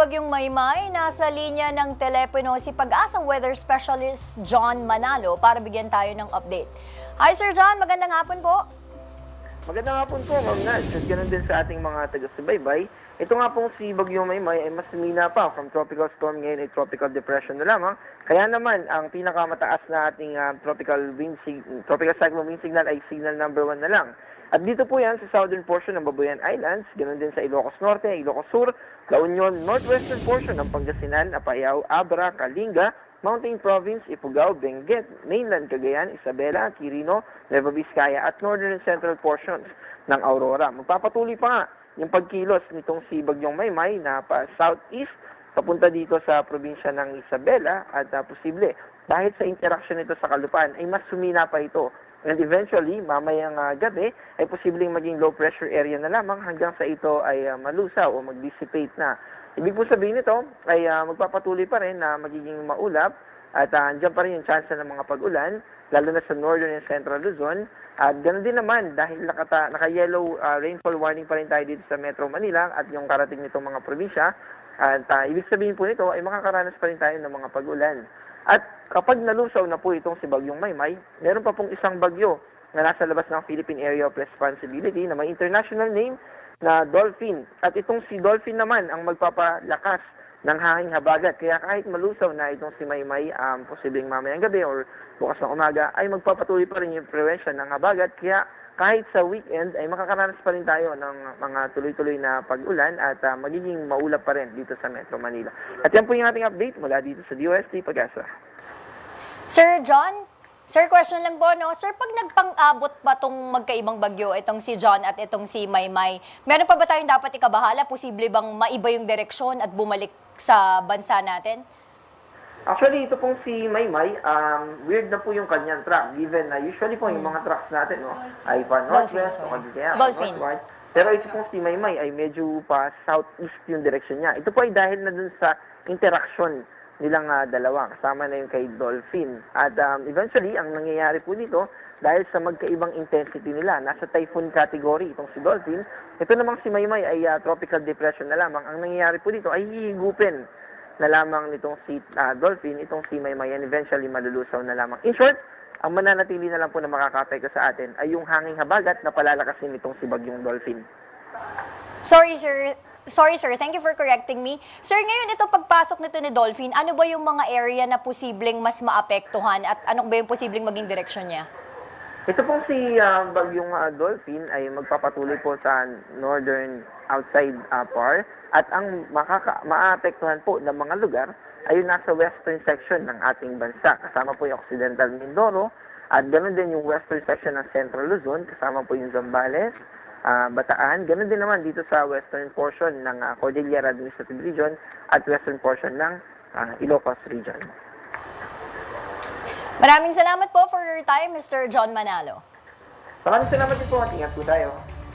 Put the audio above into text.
Bagyong Maymay, nasa linya ng telepono si Pag-asa Weather Specialist John Manalo para bigyan tayo ng update. Hi Sir John, magandang hapon po. Magandang hapon po, Ma'am Nats. At ganun din sa ating mga taga-subaybay. Ito nga pong si Bagyong Maymay ay mas lumina pa from tropical storm ngayon ay tropical depression na lamang. Kaya naman, ang pinakamataas na ating tropical cyclone wind signal ay signal number 1 na lang. At dito po yan sa southern portion ng Babuyan Islands, ganun din sa Ilocos Norte, Ilocos Sur, La Union, northwestern portion ng Pangasinan, Apayao, Abra, Kalinga, Mountain Province, Ifugao, Benguet, Mainland Cagayan, Isabela, Quirino, Nueva Vizcaya at northern and central portions ng Aurora. Magpapatuloy pa nga yung pagkilos nitong si Bagyong Maymay na pa southeast papunta dito sa probinsya ng Isabela at posible dahil sa interaction nito sa kalupaan ay mas sumina pa ito. And eventually, mamayang gabi ay posibleng maging low pressure area na lamang hanggang sa ito ay malusaw o mag-dissipate na. Ibig po sabihin nito ay magpapatuloy pa rin na magiging maulap at andyan pa rin yung chance ng mga pag-ulan, lalo na sa northern and central Luzon. At ganoon din naman dahil naka-yellow rainfall warning pa rin tayo dito sa Metro Manila at yung karating nitong mga probinsya. At ibig sabihin po nito ay makakaranas pa rin tayo ng mga pag-ulan. At kapag nalusaw na po itong si Bagyong Maymay, meron pa pong isang bagyo na nasa labas ng Philippine Area of Responsibility na may international name na Dolphin. At itong si Dolphin naman ang magpapalakas ng hanging habagat. Kaya kahit malusaw na itong si Maymay, posibleng mamayang gabi or bukas ng umaga, ay magpapatuloy pa rin yung influensya ng habagat. Kaya kahit sa weekend ay makakaranas pa rin tayo ng mga tuloy-tuloy na pag-ulan at magiging maulap pa rin dito sa Metro Manila. At yan po yung ating update mula dito sa DOST Pag-asa. Sir John, sir question lang po, no? Sir, pag nagpang-abot pa itong magkaibang bagyo, itong si John at itong si Maymay, meron pa ba tayong dapat ikabahala? Posible bang maiba yung direksyon at bumalik sa bansa natin? Actually, ito pong si Maymay, weird na po yung kanyang track. Given na usually po yung mga tracks natin ay pa northwest o kaya northwest. Pero ito pong si Maymay ay medyo pa southeast yung direction niya. Ito po ay dahil na dun sa interaction nilang dalawa. Kasama na yung kay Dolphin. At eventually, ang nangyayari po dito, dahil sa magkaibang intensity nila, nasa typhoon category itong si Dolphin. Ito namang si Maymay ay tropical depression na lamang. Ang nangyayari po dito ay hihigupin na lamang nitong si Dolphin, itong si Maymay, and eventually malulusaw na lamang. In short, ang mananatili na lang po na makakapekto sa atin ay yung hanging habagat na palalakasin nitong si Bagyong Dolphin. Sorry sir, thank you for correcting me. Sir, ngayon ito pagpasok nito ni Dolphin, ano ba yung mga area na posibleng mas maapektuhan at ano ba yung posibleng maging direksyon niya? Ito pong si Bagyong Dolphin ay magpapatuloy po sa northern outside PAR at ang maapektuhan po ng mga lugar ay yung nasa western section ng ating bansa. Kasama po yung Occidental Mindoro at ganoon din yung western section ng Central Luzon, kasama po yung Zambales, Bataan. Ganoon din naman dito sa western portion ng Cordillera Administrative Region at western portion ng Ilocos Region. Maraming salamat po for your time, Mr. John Manalo. Maraming salamat din po. Ingat po tayo.